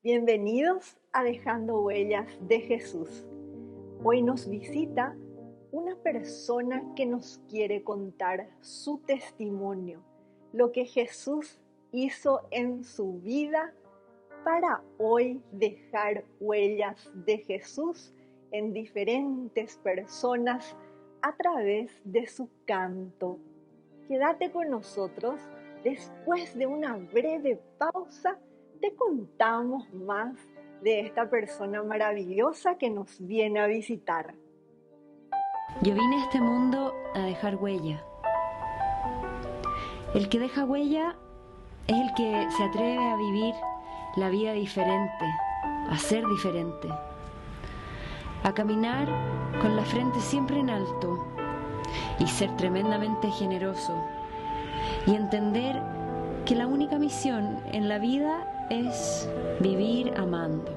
Bienvenidos a Dejando Huellas de Jesús. Hoy nos visita una persona que nos quiere contar su testimonio, lo que Jesús hizo en su vida para hoy dejar huellas de Jesús en diferentes personas a través de su canto. Quédate con nosotros. Después de una breve pausa, te contamos más de esta persona maravillosa que nos viene a visitar. Yo vine a este mundo a dejar huella. El que deja huella es el que se atreve a vivir la vida diferente, a ser diferente, a caminar con la frente siempre en alto y ser tremendamente generoso y entender que la única misión en la vida es vivir amando.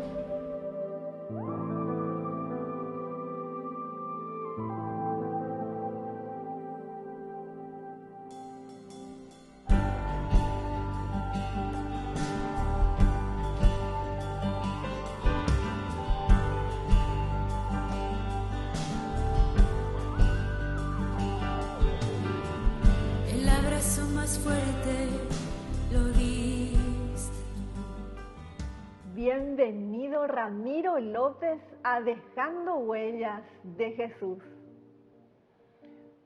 Bienvenido Ramiro López a Dejando Huellas de Jesús.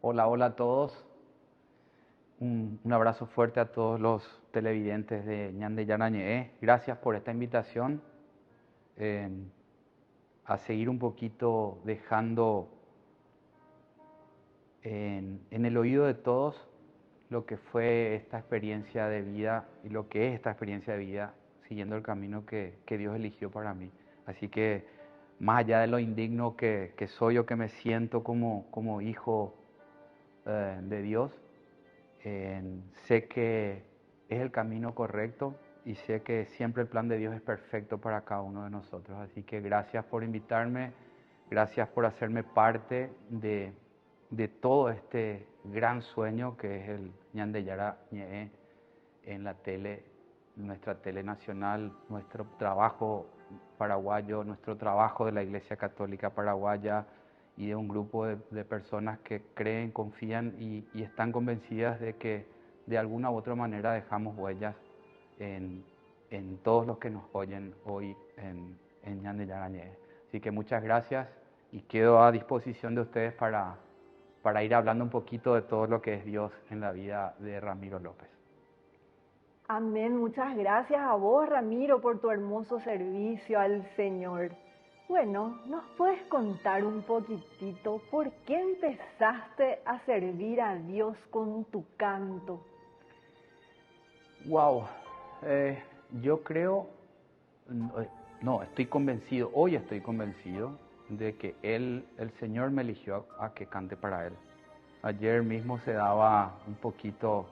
Hola a todos. Un abrazo fuerte a todos los televidentes de Ñande Yarañé. Gracias por esta invitación a seguir un poquito dejando en el oído de todos lo que fue esta experiencia de vida y lo que es esta experiencia de vida siguiendo el camino que Dios eligió para mí. Así que más allá de lo indigno que soy o que me siento como hijo de Dios, sé que es el camino correcto y sé que siempre el plan de Dios es perfecto para cada uno de nosotros. Así que gracias por invitarme, gracias por hacerme parte de todo este gran sueño que es el Ñande Yarañé en la tele, nuestra tele nacional, nuestro trabajo paraguayo, nuestro trabajo de la Iglesia Católica Paraguaya y de un grupo de personas que creen, confían y están convencidas de que de alguna u otra manera dejamos huellas en todos los que nos oyen hoy en Ñande Yarañé. Así que muchas gracias y quedo a disposición de ustedes para ir hablando un poquito de todo lo que es Dios en la vida de Ramiro López. Amén. Muchas gracias a vos, Ramiro, por tu hermoso servicio al Señor. Bueno, ¿nos puedes contar un poquitito por qué empezaste a servir a Dios con tu canto? Wow, yo creo, estoy convencido, hoy estoy convencido de que el Señor me eligió a que cante para Él. Ayer mismo se daba un poquito,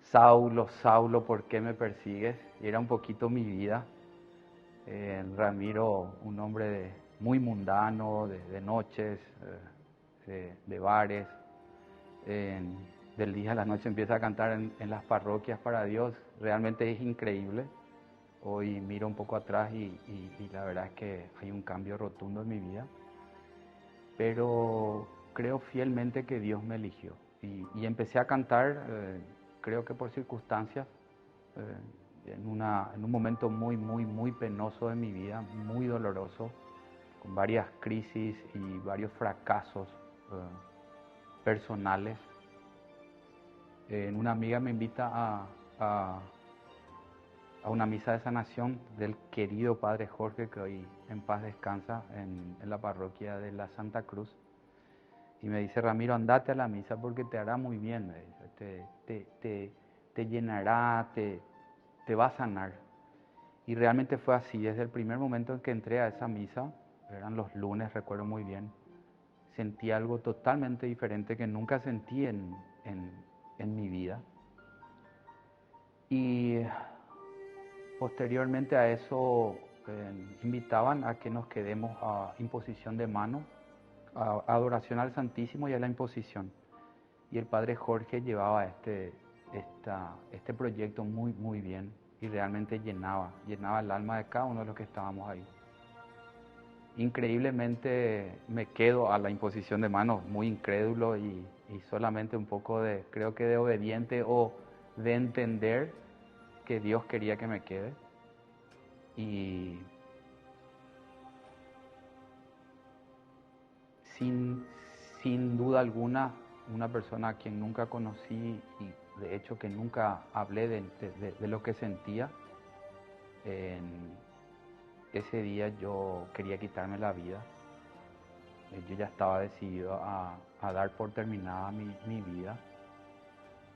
Saulo, Saulo, ¿por qué me persigues? Y era un poquito mi vida. Ramiro, un hombre muy mundano, de noches, de bares, del día a la noche empieza a cantar en las parroquias para Dios. Realmente es increíble. Hoy miro un poco atrás y la verdad es que hay un cambio rotundo en mi vida. Pero creo fielmente que Dios me eligió. Y empecé a cantar, creo que por circunstancias, en un momento muy penoso de mi vida, muy doloroso, con varias crisis y varios fracasos personales. Una amiga me invita a una misa de sanación del querido Padre Jorge, que hoy en paz descansa en la parroquia de la Santa Cruz. Y me dice: Ramiro, andate a la misa porque te hará muy bien, me dice, te llenará, te va a sanar. Y realmente fue así. Desde el primer momento en que entré a esa misa, eran los lunes, recuerdo muy bien, sentí algo totalmente diferente que nunca sentí en mi vida. Y posteriormente a eso invitaban a que nos quedemos a imposición de manos, a adoración al Santísimo y a la imposición. Y el Padre Jorge llevaba este proyecto muy bien. realmente llenaba el alma de cada uno de los que estábamos ahí. Increíblemente me quedo a la imposición de manos muy incrédulo y solamente un poco de, creo que de obediente o de entender que Dios quería que me quede. Y sin duda alguna, una persona a quien nunca conocí y de hecho que nunca hablé de lo que sentía, ese día yo quería quitarme la vida. Yo ya estaba decidido a dar por terminada mi vida.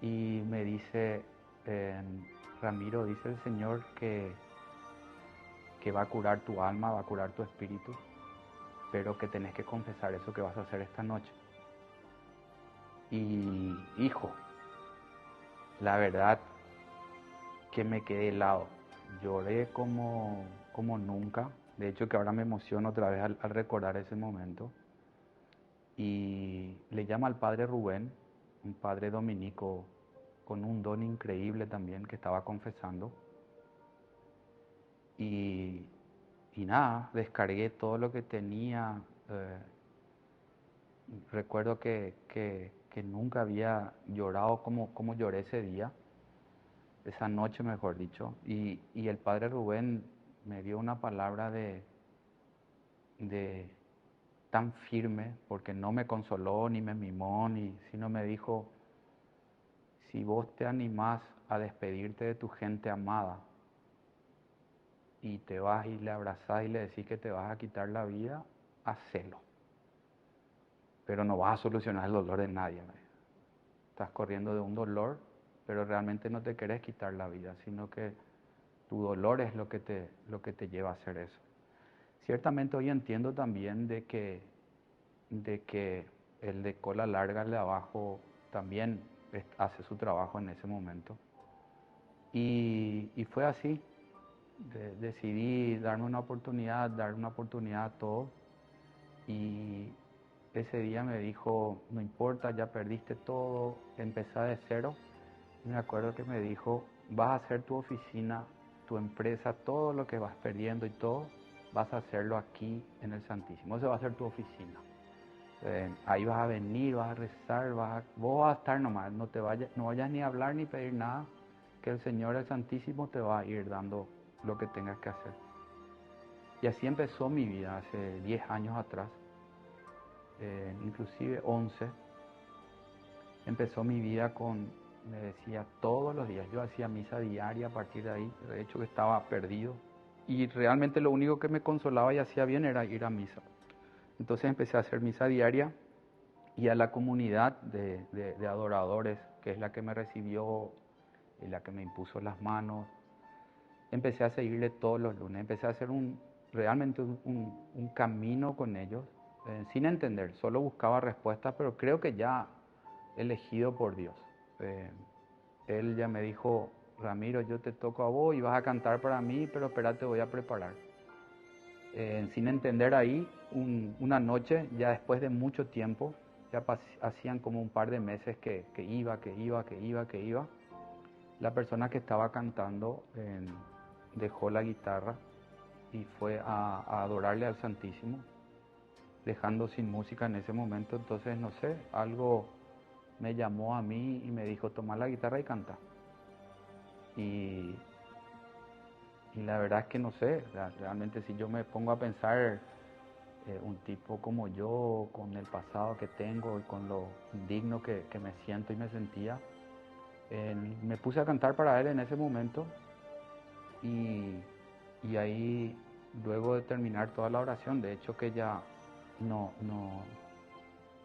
Y me dice, Ramiro, dice el Señor que va a curar tu alma, va a curar tu espíritu, pero que tenés que confesar eso que vas a hacer esta noche. Y hijo, la verdad que me quedé helado. Lloré como nunca. De hecho que ahora me emociono otra vez al recordar ese momento. Y le llama al padre Rubén, un padre dominico con un don increíble también, que estaba confesando. Y nada, descargué todo lo que tenía. Recuerdo que nunca había llorado como lloré ese día, esa noche mejor dicho. Y el padre Rubén me dio una palabra de tan firme, porque no me consoló ni me mimó, sino me dijo: si vos te animás a despedirte de tu gente amada y te vas y le abrazás y le decís que te vas a quitar la vida, hacelo. Pero no vas a solucionar el dolor de nadie. Estás corriendo de un dolor, pero realmente no te querés quitar la vida, sino que tu dolor es lo que te lleva a hacer eso. Ciertamente hoy entiendo también de que el de cola larga, el de abajo, también hace su trabajo en ese momento. Y fue así. Decidí dar una oportunidad a todo. Y ese día me dijo: no importa, ya perdiste todo, empezá de cero. Y me acuerdo que me dijo: vas a hacer tu oficina, tu empresa, todo lo que vas perdiendo y todo, vas a hacerlo aquí en el Santísimo. Esa va a ser tu oficina. Ahí vas a venir, vas a rezar, vos vas a estar nomás, no vayas ni a hablar ni pedir nada, que el Señor, el Santísimo, te va a ir dando lo que tengas que hacer. Y así empezó mi vida hace 10 años atrás, inclusive 11. Empezó mi vida me decía todos los días, yo hacía misa diaria a partir de ahí, de hecho que estaba perdido. Y realmente lo único que me consolaba y hacía bien era ir a misa. Entonces empecé a hacer misa diaria y a la comunidad de adoradores, que es la que me recibió y la que me impuso las manos. Empecé a seguirle todos los lunes, empecé a hacer realmente un camino con ellos, sin entender, solo buscaba respuestas, pero creo que ya elegido por Dios. Él ya me dijo: Ramiro, yo te toco a vos y vas a cantar para mí, pero espera, te voy a preparar. Sin entender ahí, una noche, ya después de mucho tiempo, ya hacían como un par de meses que iba, la persona que estaba cantando dejó la guitarra y fue a adorarle al Santísimo, dejando sin música en ese momento. Entonces, no sé, algo me llamó a mí y me dijo: toma la guitarra y canta. Y la verdad es que no sé, realmente si yo me pongo a pensar, un tipo como yo, con el pasado que tengo y con lo indigno que me siento y me sentía, me puse a cantar para él en ese momento. Y ahí, luego de terminar toda la oración, de hecho que ya no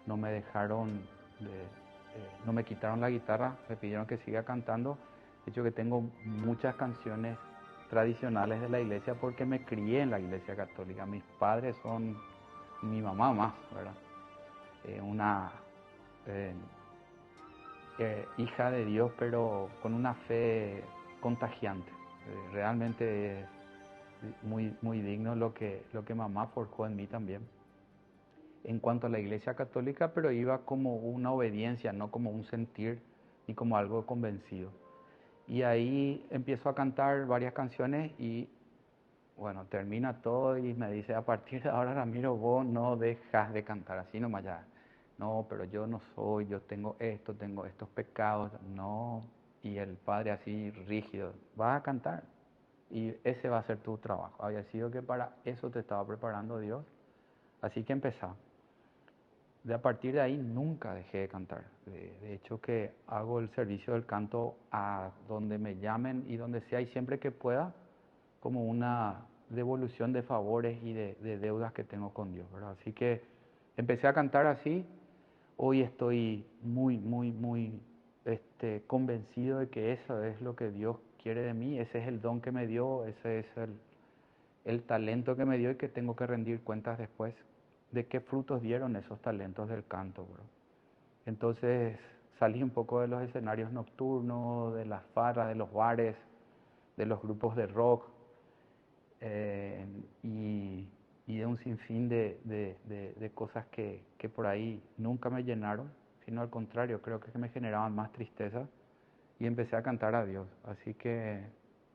me dejaron, no me quitaron la guitarra, me pidieron que siga cantando. De hecho que tengo muchas canciones tradicionales de la iglesia porque me crié en la iglesia católica. Mis padres son, mi mamá más, ¿verdad? Una hija de Dios, pero con una fe contagiante. Realmente es muy, muy digno lo que mamá forjó en mí también. En cuanto a la iglesia católica, pero iba como una obediencia, no como un sentir ni como algo convencido. Y ahí empiezo a cantar varias canciones y bueno, termina todo y me dice, a partir de ahora, Ramiro, vos no dejas de cantar así nomás ya. No, pero yo no soy, yo tengo esto, tengo estos pecados. No, y el padre así rígido, vas a cantar y ese va a ser tu trabajo. Había sido que para eso te estaba preparando Dios. Así que empezá. De a partir de ahí nunca dejé de cantar. De hecho que hago el servicio del canto a donde me llamen y donde sea y siempre que pueda, como una devolución de favores y de deudas que tengo con Dios, ¿verdad? Así que empecé a cantar así. Hoy estoy muy convencido de que eso es lo que Dios quiere de mí. Ese es el don que me dio, ese es el talento que me dio y que tengo que rendir cuentas después de qué frutos dieron esos talentos del canto, bro. Entonces salí un poco de los escenarios nocturnos, de las farras, de los bares, de los grupos de rock y de un sinfín de cosas que por ahí nunca me llenaron, sino al contrario, creo que me generaban más tristeza y empecé a cantar a Dios. Así que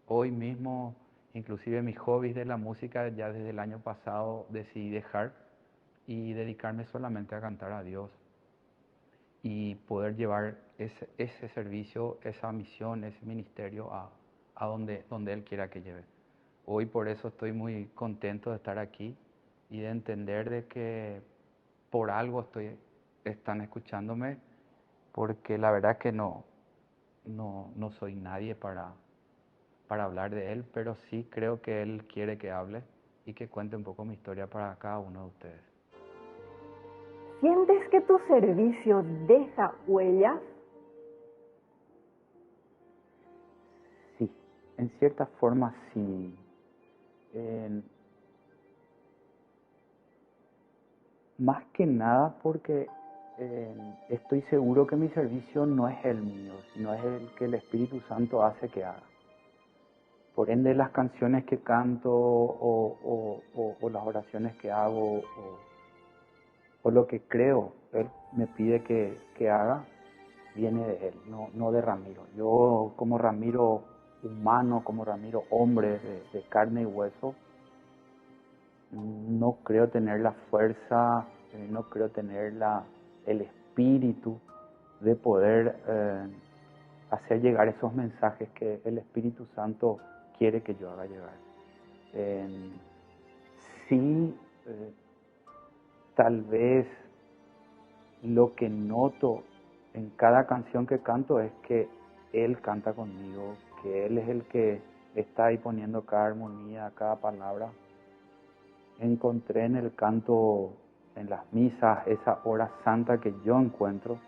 hoy mismo, inclusive mis hobbies de la música, ya desde el año pasado decidí dejar y dedicarme solamente a cantar a Dios y poder llevar ese servicio, esa misión, ese ministerio a donde Él quiera que lleve. Hoy por eso estoy muy contento de estar aquí y de entender de que por algo están escuchándome, porque la verdad que no soy nadie para hablar de Él, pero sí creo que Él quiere que hable y que cuente un poco mi historia para cada uno de ustedes. ¿Sientes que tu servicio deja huellas? Sí, en cierta forma sí. Más que nada porque estoy seguro que mi servicio no es el mío, sino es el que el Espíritu Santo hace que haga. Por ende, las canciones que canto o las oraciones que hago o lo que creo Él me pide que haga, viene de Él, no de Ramiro. Yo como Ramiro humano, como Ramiro hombre de carne y hueso, no creo tener la fuerza, no creo tener el espíritu de poder hacer llegar esos mensajes que el Espíritu Santo quiere que yo haga llegar. Sí, tal vez lo que noto en cada canción que canto es que Él canta conmigo, que Él es el que está ahí poniendo cada armonía, cada palabra. Encontré en el canto, en las misas, esa hora santa que yo encuentro,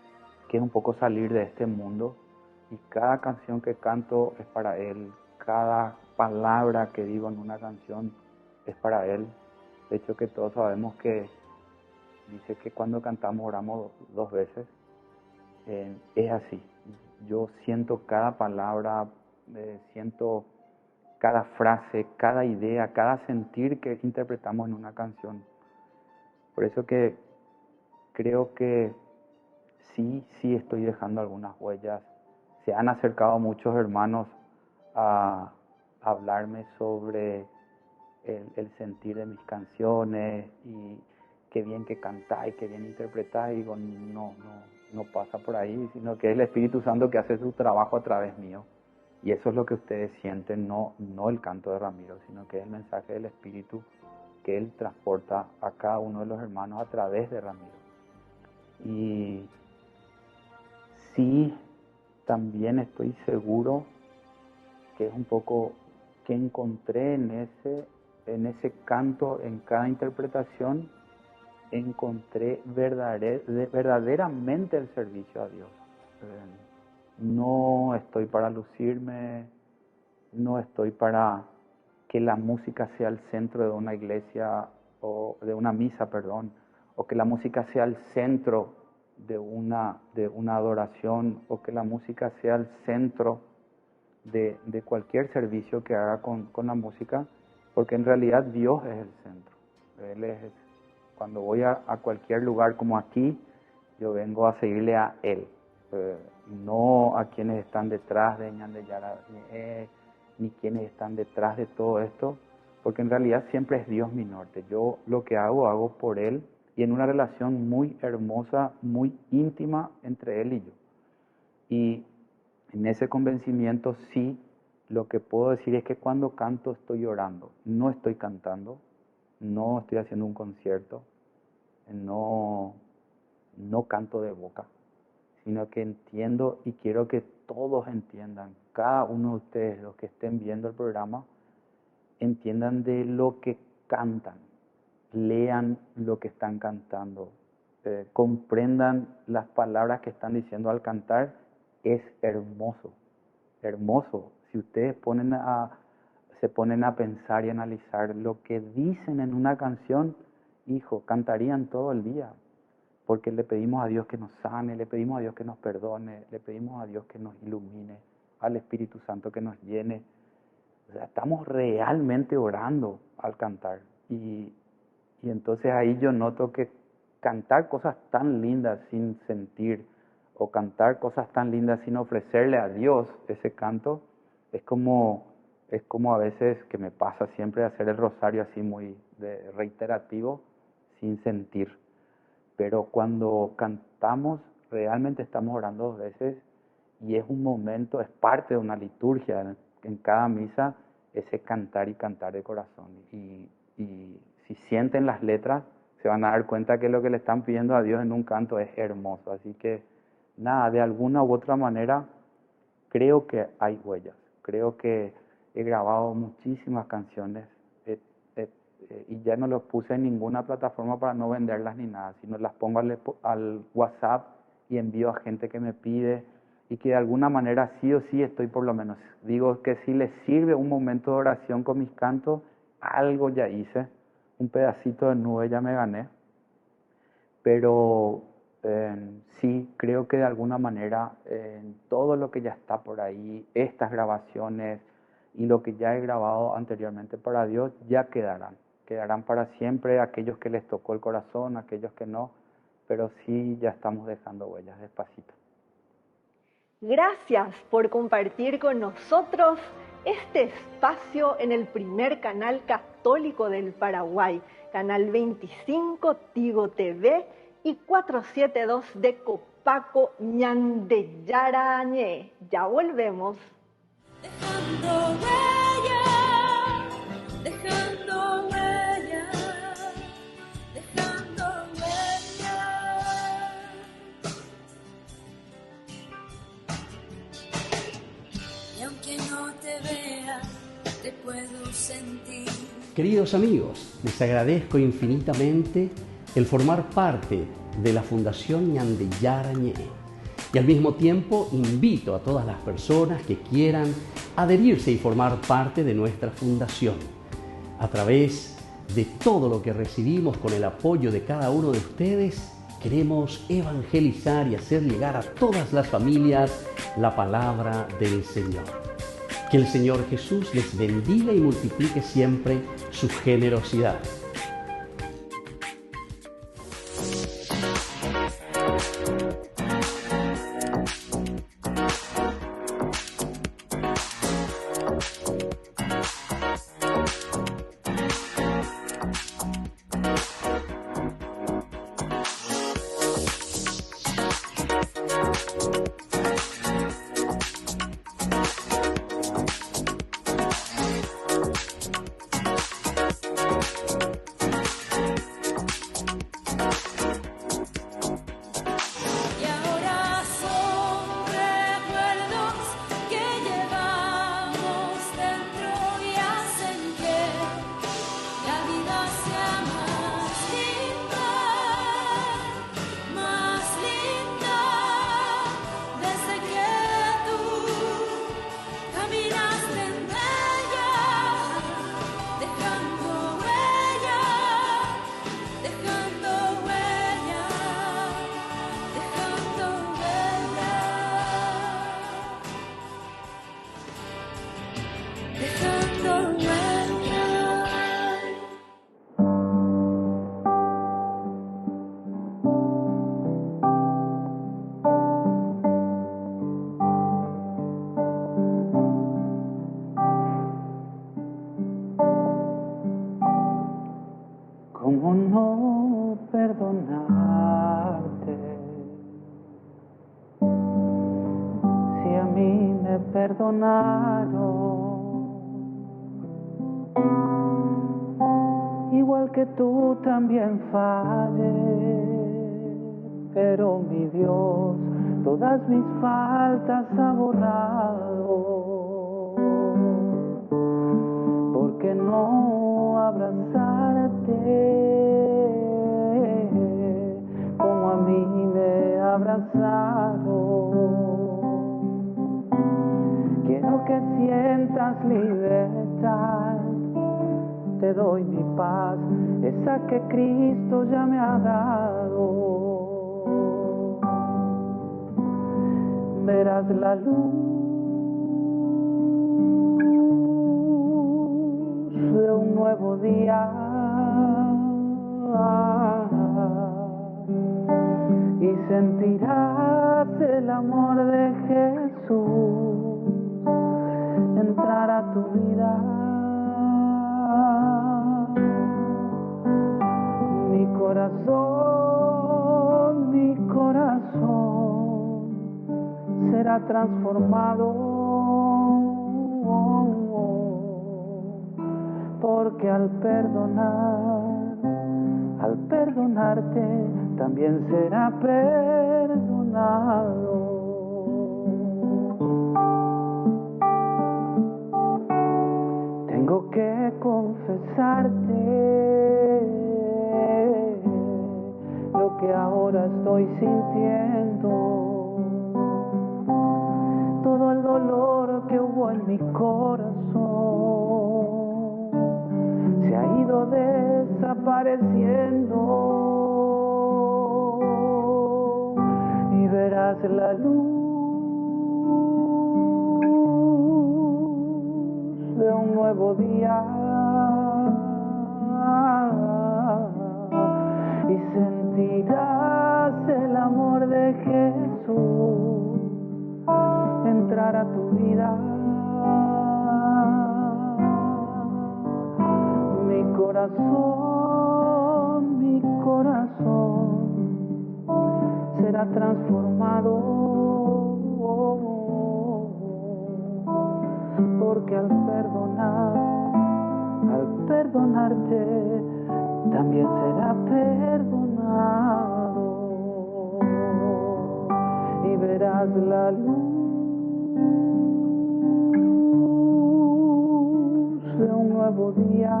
que es un poco salir de este mundo. Y cada canción que canto es para Él, cada palabra que digo en una canción es para Él. De hecho que todos sabemos que dice que cuando cantamos oramos 2 veces. Es así. Yo siento cada palabra, siento cada frase, cada idea, cada sentir que interpretamos en una canción. Por eso que creo que sí estoy dejando algunas huellas. Se han acercado muchos hermanos a hablarme sobre el sentir de mis canciones y qué bien que cantáis, qué bien interpretáis. Y digo, no pasa por ahí, sino que es el Espíritu Santo que hace su trabajo a través mío. Y eso es lo que ustedes sienten, no el canto de Ramiro, sino que es el mensaje del Espíritu que Él transporta a cada uno de los hermanos a través de Ramiro. Y sí, también estoy seguro que es un poco que encontré en ese canto, en cada interpretación, encontré verdaderamente el servicio a Dios. No estoy para lucirme, no estoy para que la música sea el centro de una iglesia o de una misa, perdón, o que la música sea el centro de una adoración, o que la música sea el centro de cualquier servicio que haga con la música, porque en realidad Dios es el centro. Cuando voy a cualquier lugar como aquí, yo vengo a seguirle a Él. no a quienes están detrás de Ñan de Yara Ñe, ni quienes están detrás de todo esto, porque en realidad siempre es Dios mi norte. Yo lo que hago por Él, y en una relación muy hermosa, muy íntima entre Él y yo. Y en ese convencimiento sí, lo que puedo decir es que cuando canto estoy llorando, no estoy cantando, no estoy haciendo un concierto, no canto de boca, sino que entiendo y quiero que todos entiendan, cada uno de ustedes, los que estén viendo el programa, entiendan de lo que cantan, lean lo que están cantando, comprendan las palabras que están diciendo al cantar. Es hermoso, hermoso. Si ustedes se ponen a pensar y analizar lo que dicen en una canción, hijo, cantarían todo el día, porque le pedimos a Dios que nos sane, le pedimos a Dios que nos perdone, le pedimos a Dios que nos ilumine, al Espíritu Santo que nos llene. O sea, estamos realmente orando al cantar. Y entonces ahí yo noto que cantar cosas tan lindas sin sentir, o cantar cosas tan lindas sin ofrecerle a Dios ese canto, es como a veces que me pasa siempre hacer el rosario así muy reiterativo, sin sentir. Pero cuando cantamos, realmente estamos orando dos veces, y es un momento, es parte de una liturgia en cada misa, ese cantar y cantar de corazón. Y si sienten las letras, se van a dar cuenta que lo que le están pidiendo a Dios en un canto es hermoso. Así que nada, de alguna u otra manera, creo que hay huellas. Creo que he grabado muchísimas canciones y ya no los puse en ninguna plataforma para no venderlas ni nada, sino las pongo al WhatsApp y envío a gente que me pide, y que de alguna manera sí o sí estoy, por lo menos, digo que si les sirve un momento de oración con mis cantos, algo ya hice, un pedacito de nube ya me gané. Pero sí, creo que de alguna manera todo lo que ya está por ahí, estas grabaciones y lo que ya he grabado anteriormente para Dios, ya quedarán para siempre, aquellos que les tocó el corazón, aquellos que no, pero sí ya estamos dejando huellas despacito. Gracias por compartir con nosotros este espacio en el primer canal católico del Paraguay, Canal 25 Tigo TV y 472 de Copaco Ñan de Yara Ñe. Ya volvemos. Dejando huella, dejando huella, dejando huella. Y aunque no te vea, te puedo sentir. Queridos amigos, les agradezco infinitamente el formar parte de la Fundación Ñan de Yara Ñe. Y al mismo tiempo invito a todas las personas que quieran adherirse y formar parte de nuestra fundación. A través de todo lo que recibimos con el apoyo de cada uno de ustedes, queremos evangelizar y hacer llegar a todas las familias la palabra del Señor. Que el Señor Jesús les bendiga y multiplique siempre su generosidad. perdonaron, igual que tú también fallé, pero mi Dios todas mis faltas ha borrado. ¿Por qué no abrazarte como a mí me abrazaron? Quiero que sientas libertad, te doy mi paz, esa que Cristo ya me ha dado. Verás la luz de un nuevo día y sentirás el amor de Jesús entrar a tu vida. Mi corazón será transformado, porque al perdonarte también será perdonado. Tengo que confesarte lo que ahora estoy sintiendo, todo el dolor que hubo en mi corazón se ha ido desapareciendo y verás la luz de un nuevo día y sentirás el amor de Jesús entrar a tu vida. Mi corazón será transformado, porque al perdonarte también será perdonado y verás la luz de un nuevo día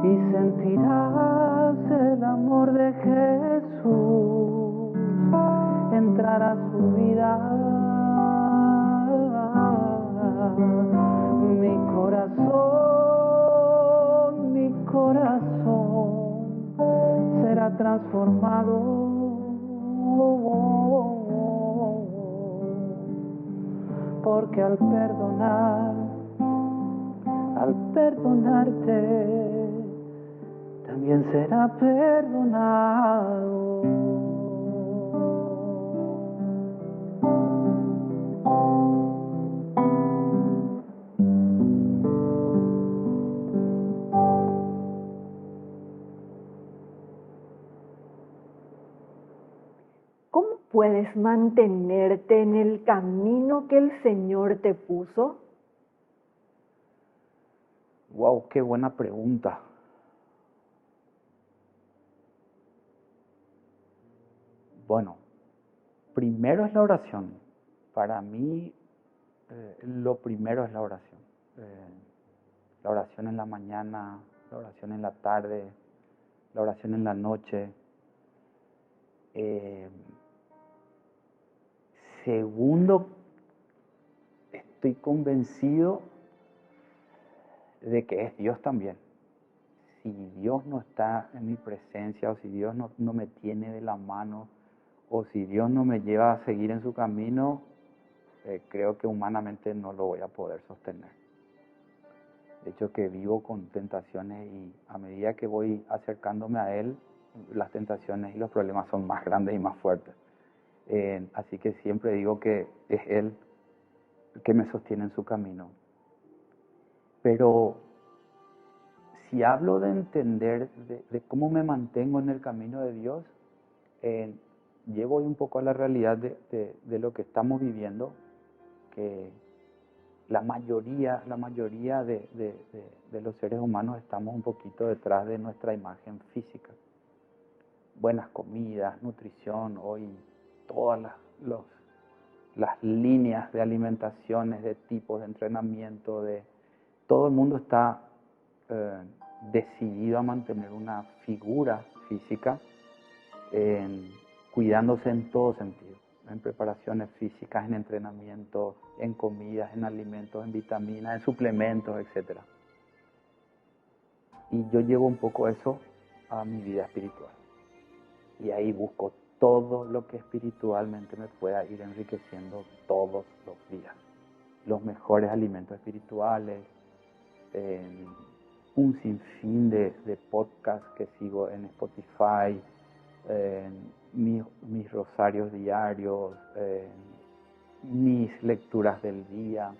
y sentirás el amor de Jesús entrar a su vida. Mi corazón será transformado, porque al perdonarte también será perdonado. ¿Cómo puedes mantenerte en el camino que el Señor te puso? Wow, qué buena pregunta. Bueno, primero es la oración. Para mí, lo primero es la oración. La oración en la mañana, la oración en la tarde, la oración en la noche. Segundo, estoy convencido de que es Dios también. Si Dios no está en mi presencia, o si Dios no me tiene de la mano, o si Dios no me lleva a seguir en su camino, creo que humanamente no lo voy a poder sostener. De hecho, que vivo con tentaciones y a medida que voy acercándome a Él, las tentaciones y los problemas son más grandes y más fuertes. Así que siempre digo que es Él el que me sostiene en su camino. Pero si hablo de entender de cómo me mantengo en el camino de Dios, llevo hoy un poco a la realidad de lo que estamos viviendo, que la mayoría de los seres humanos estamos un poquito detrás de nuestra imagen física. Buenas comidas, nutrición, hoy todas las líneas de alimentaciones, de tipos de entrenamiento, todo el mundo está decidido a mantener una figura física, cuidándose en todo sentido, en preparaciones físicas, en entrenamiento, en comidas, en alimentos, en vitaminas, en suplementos, etc. Y yo llevo un poco eso a mi vida espiritual. Y ahí busco todo lo que espiritualmente me pueda ir enriqueciendo todos los días. Los mejores alimentos espirituales, un sinfín de podcasts que sigo en Spotify, mis rosarios diarios, mis lecturas del día,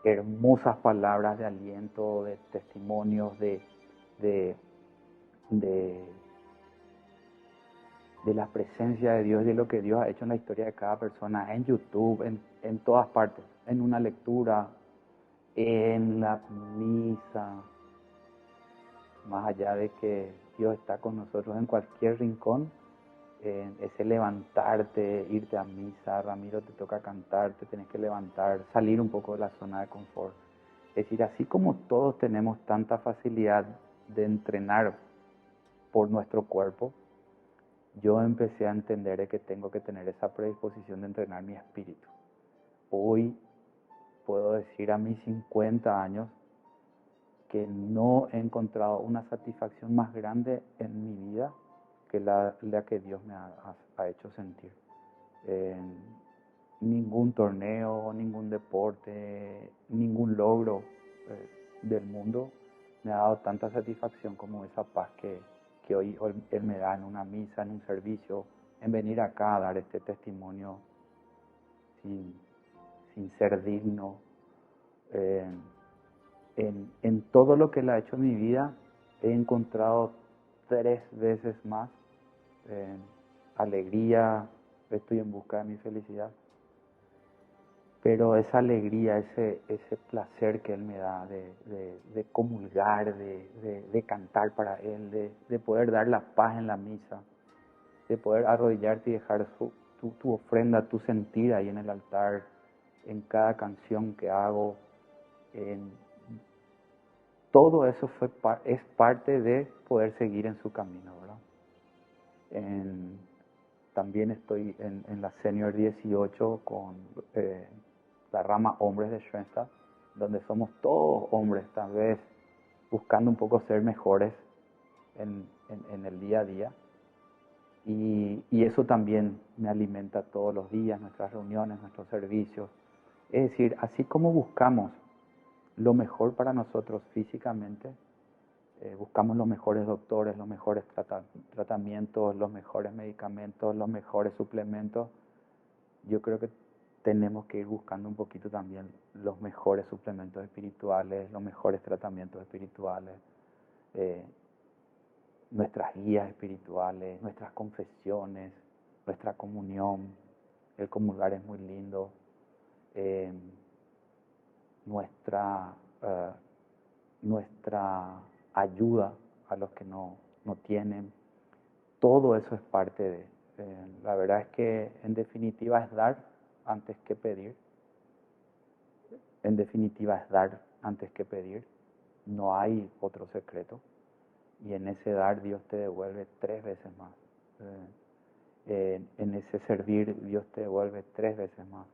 hermosas palabras de aliento, de testimonios, de la presencia de Dios, de lo que Dios ha hecho en la historia de cada persona, en YouTube, en todas partes, en una lectura, en la misa, más allá de que Dios está con nosotros en cualquier rincón, ese levantarte, irte a misa, Ramiro, te toca cantar, te tenés que levantar, salir un poco de la zona de confort. Es decir, así como todos tenemos tanta facilidad de entrenar por nuestro cuerpo, yo empecé a entender que tengo que tener esa predisposición de entrenar mi espíritu. Hoy puedo decir a mis 50 años que no he encontrado una satisfacción más grande en mi vida que la que Dios me ha hecho sentir. Ningún torneo, ningún deporte, ningún logro del mundo me ha dado tanta satisfacción como esa paz que hoy Él me da en una misa, en un servicio, en venir acá a dar este testimonio sin ser digno. En todo lo que Él ha hecho en mi vida he encontrado 3 veces más alegría, estoy en busca de mi felicidad. Pero esa alegría, ese placer que Él me da de comulgar, de cantar para Él, de poder dar la paz en la misa, de poder arrodillarte y dejar tu ofrenda, tu sentir ahí en el altar, en cada canción que hago. Todo eso es parte de poder seguir en su camino, ¿verdad? También estoy en la Senior 18 con la rama hombres de Schoenstatt, donde somos todos hombres, tal vez buscando un poco ser mejores en el día a día. Y eso también me alimenta todos los días, nuestras reuniones, nuestros servicios. Es decir, así como buscamos lo mejor para nosotros físicamente, buscamos los mejores doctores, los mejores tratamientos, los mejores medicamentos, los mejores suplementos. Yo creo que tenemos que ir buscando un poquito también los mejores suplementos espirituales, los mejores tratamientos espirituales, nuestras guías espirituales, nuestras confesiones, nuestra comunión. El comulgar es muy lindo. Nuestra ayuda a los que no tienen, todo eso es parte de. La verdad es que en definitiva es dar antes que pedir. En definitiva es dar antes que pedir. No hay otro secreto. Y en ese dar Dios te devuelve 3 veces más. En ese servir Dios te devuelve 3 veces más.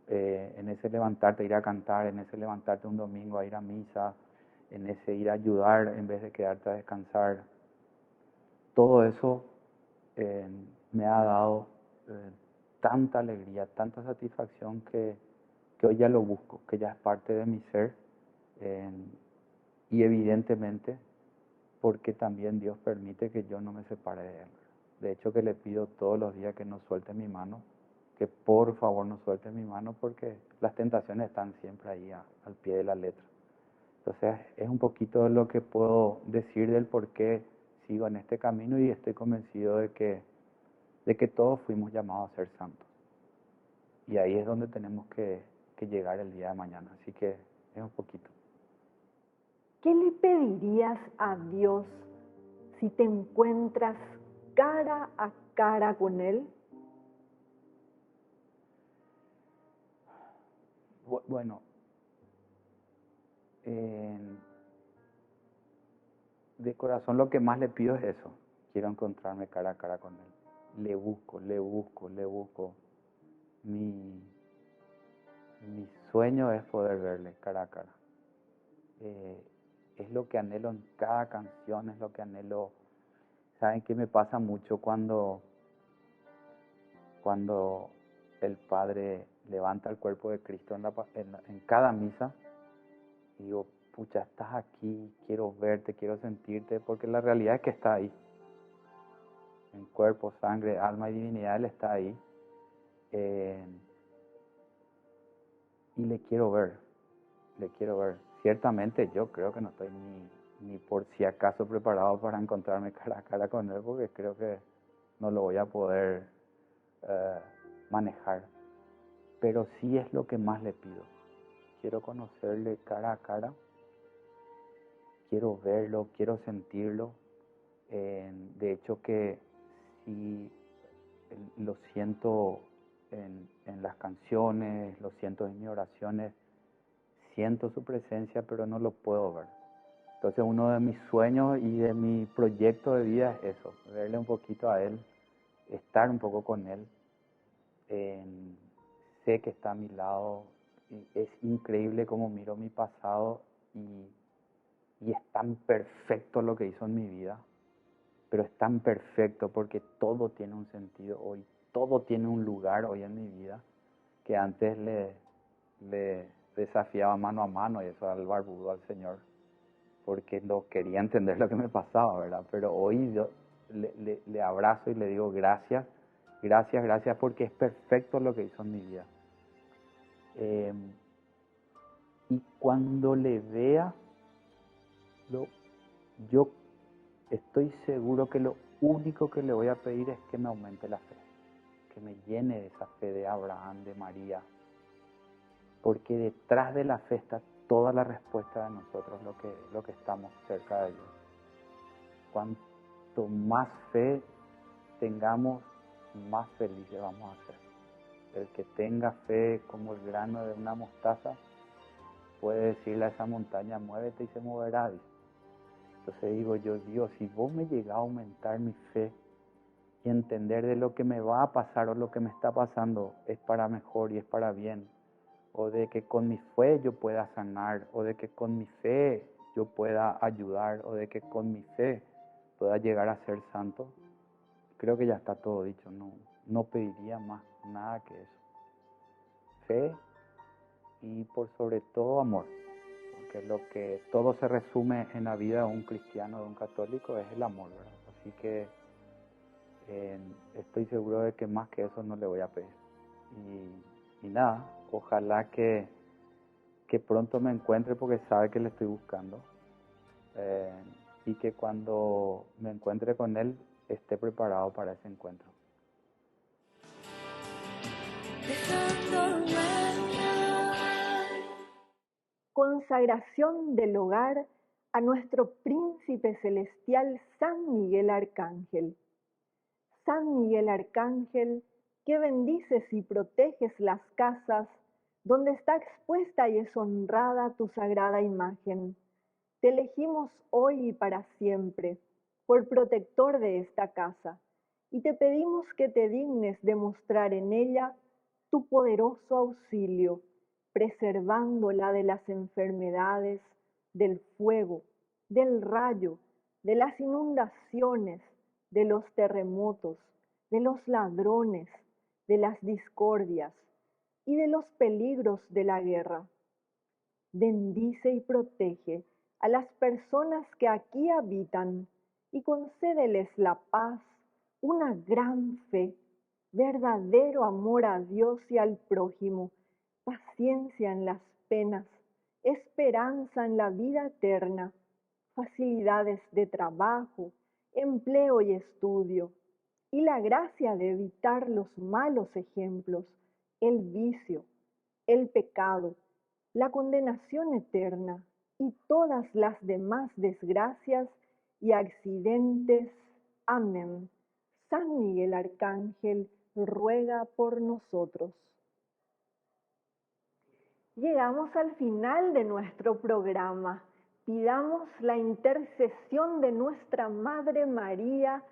En ese levantarte a ir a cantar, en ese levantarte un domingo a ir a misa, en ese ir a ayudar en vez de quedarte a descansar. Todo eso me ha dado tanta alegría, tanta satisfacción que hoy ya lo busco, que ya es parte de mi ser. Y evidentemente porque también Dios permite que yo no me separe de Él. De hecho que le pido todos los días que no suelte mi mano, que por favor no suelte mi mano porque las tentaciones están siempre ahí al pie de la letra. Entonces es un poquito lo que puedo decir del por qué sigo en este camino y estoy convencido de que todos fuimos llamados a ser santos. Y ahí es donde tenemos que llegar el día de mañana. Así que es un poquito. ¿Qué le pedirías a Dios si te encuentras cara a cara con Él? Bueno, de corazón lo que más le pido es eso. Quiero encontrarme cara a cara con Él. Le busco. Mi sueño es poder verle cara a cara. Es lo que anhelo en cada canción, es lo que anhelo. ¿Saben qué me pasa mucho cuando el Padre levanta el cuerpo de Cristo en cada misa? Y digo, pucha, estás aquí, quiero verte, quiero sentirte, porque la realidad es que está ahí. En cuerpo, sangre, alma y divinidad Él está ahí. Y le quiero ver. Ciertamente yo creo que no estoy ni por si acaso preparado para encontrarme cara a cara con Él, porque creo que no lo voy a poder manejar. Pero sí es lo que más le pido. Quiero conocerle cara a cara. Quiero verlo, quiero sentirlo. De hecho que sí lo siento en las canciones, lo siento en mis oraciones. Siento su presencia, pero no lo puedo ver. Entonces uno de mis sueños y de mi proyecto de vida es eso, verle un poquito a Él, estar un poco con Él. Sé que está a mi lado, y es increíble cómo miro mi pasado y es tan perfecto lo que hizo en mi vida, pero es tan perfecto porque todo tiene un sentido hoy, todo tiene un lugar hoy en mi vida, que antes le desafiaba mano a mano y eso al barbudo, al Señor, porque no quería entender lo que me pasaba, ¿verdad? Pero hoy yo le abrazo y le digo gracias, porque es perfecto lo que hizo en mi vida. Y cuando le vea, yo estoy seguro que lo único que le voy a pedir es que me aumente la fe, que me llene de esa fe de Abraham, de María, porque detrás de la fe está toda la respuesta de nosotros, lo que estamos cerca de Dios. Cuanto más fe tengamos, más felices vamos a ser. El que tenga fe como el grano de una mostaza puede decirle a esa montaña, muévete y se moverá. Entonces digo yo, Dios, si vos me llegás a aumentar mi fe y entender de lo que me va a pasar o lo que me está pasando es para mejor y es para bien, o de que con mi fe yo pueda sanar, o de que con mi fe yo pueda ayudar, o de que con mi fe pueda llegar a ser santo, creo que ya está todo dicho, no pediría más nada que eso. Fe y por sobre todo amor, porque lo que todo se resume en la vida de un cristiano, de un católico, es el amor, ¿verdad? Así que estoy seguro de que más que eso no le voy a pedir. Y nada, ojalá que pronto me encuentre, porque sabe que le estoy buscando, y que cuando me encuentre con Él esté preparado para ese encuentro. Consagración del hogar a nuestro príncipe celestial San Miguel Arcángel. San Miguel Arcángel, que bendices y proteges las casas donde está expuesta y es honrada tu sagrada imagen. Te elegimos hoy y para siempre por protector de esta casa y te pedimos que te dignes demostrar en ella tu poderoso auxilio, preservándola de las enfermedades, del fuego, del rayo, de las inundaciones, de los terremotos, de los ladrones, de las discordias y de los peligros de la guerra. Bendice y protege a las personas que aquí habitan y concédeles la paz, una gran fe, verdadero amor a Dios y al prójimo, paciencia en las penas, esperanza en la vida eterna, facilidades de trabajo empleo y estudio, y la gracia de evitar los malos ejemplos, el vicio, el pecado, la condenación eterna y todas las demás desgracias y accidentes. Amén. San Miguel Arcángel, ruega por nosotros. Llegamos al final de nuestro programa. Pidamos la intercesión de nuestra Madre María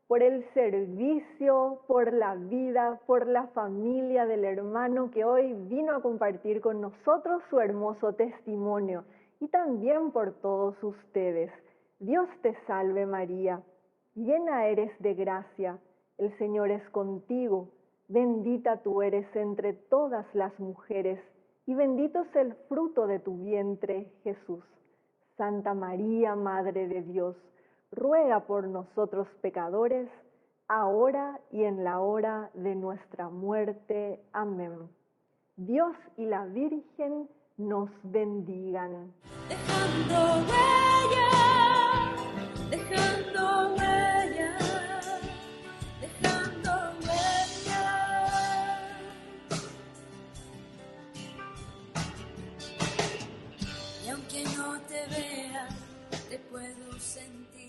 por el servicio, por la vida, por la familia del hermano que hoy vino a compartir con nosotros su hermoso testimonio, y también por todos ustedes. Dios te salve María, llena eres de gracia, el Señor es contigo, bendita tú eres entre todas las mujeres, y bendito es el fruto de tu vientre, Jesús. Santa María, Madre de Dios, ruega por nosotros pecadores, ahora y en la hora de nuestra muerte. Amén. Dios y la Virgen nos bendigan. Dejando huella, dejando huella, dejando huella. Y aunque no te vea, te puedo sentir.